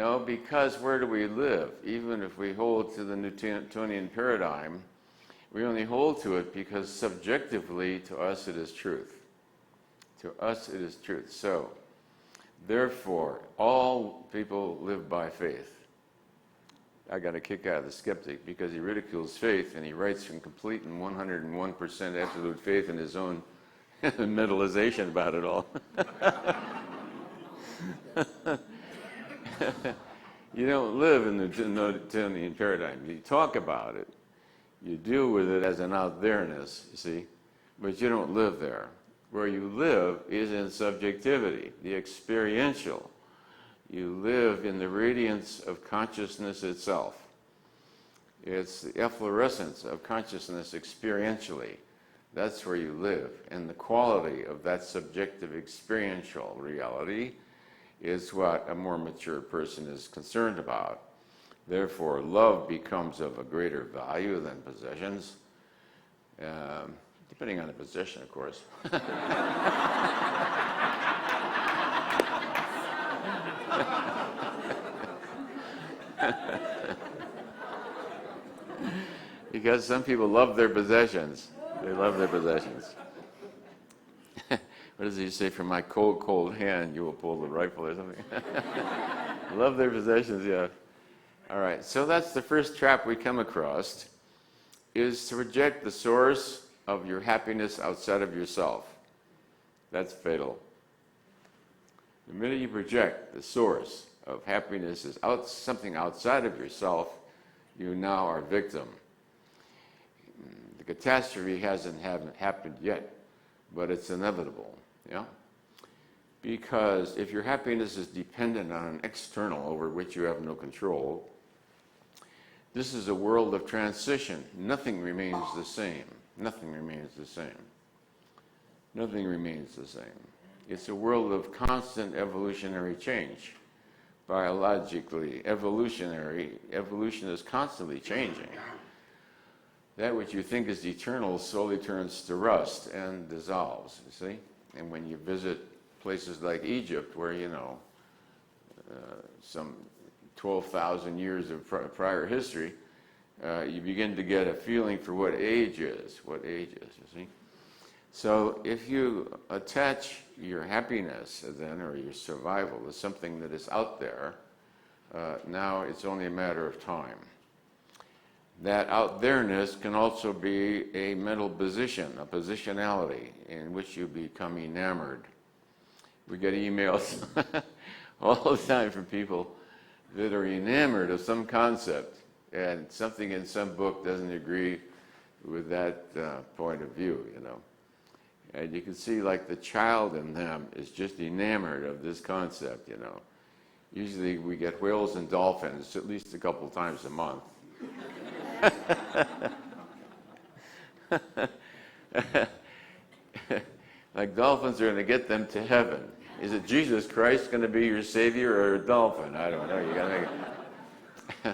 No, because where do we live? Even if we hold to the Newtonian paradigm, we only hold to it because subjectively to us it is truth. To us it is truth. So, therefore, all people live by faith. I got a kick out of the skeptic because he ridicules faith and he writes from complete and 101% absolute faith in his own mentalization about it all. You don't live in the Newtonian paradigm. You talk about it. You deal with it as an out-there-ness, you see, but you don't live there. Where you live is in subjectivity, the experiential. You live in the radiance of consciousness itself. It's the efflorescence of consciousness experientially. That's where you live. And the quality of that subjective experiential reality is what a more mature person is concerned about. Therefore, love becomes of a greater value than possessions, depending on the possession, of course. Because some people love their possessions. They love their possessions. What does he say? From my cold, cold hand, you will pull the rifle or something. Love their possessions, yeah. All right, so that's the first trap we come across, is to reject the source of your happiness outside of yourself. That's fatal. The minute you project the source of happiness is something outside of yourself, you now are a victim. The catastrophe hasn't happened yet, but it's inevitable. Yeah? Because if your happiness is dependent on an external over which you have no control, this is a world of transition. Nothing remains the same. Nothing remains the same. Nothing remains the same. It's a world of constant evolutionary change. Biologically, evolution is constantly changing. That which you think is eternal slowly turns to rust and dissolves, you see? And when you visit places like Egypt, where, some 12,000 years of prior history, you begin to get a feeling for what age is, you see? So if you attach your happiness then, or your survival, to something that is out there, now it's only a matter of time. That out-there-ness can also be a mental position, a positionality in which you become enamored. We get emails all the time from people that are enamored of some concept, and something in some book doesn't agree with that point of view, And you can see like the child in them is just enamored of this concept, Usually we get whales and dolphins at least a couple times a month. Like dolphins are going to get them to heaven. Is it Jesus Christ going to be your savior or a dolphin? I don't know. You got to make it.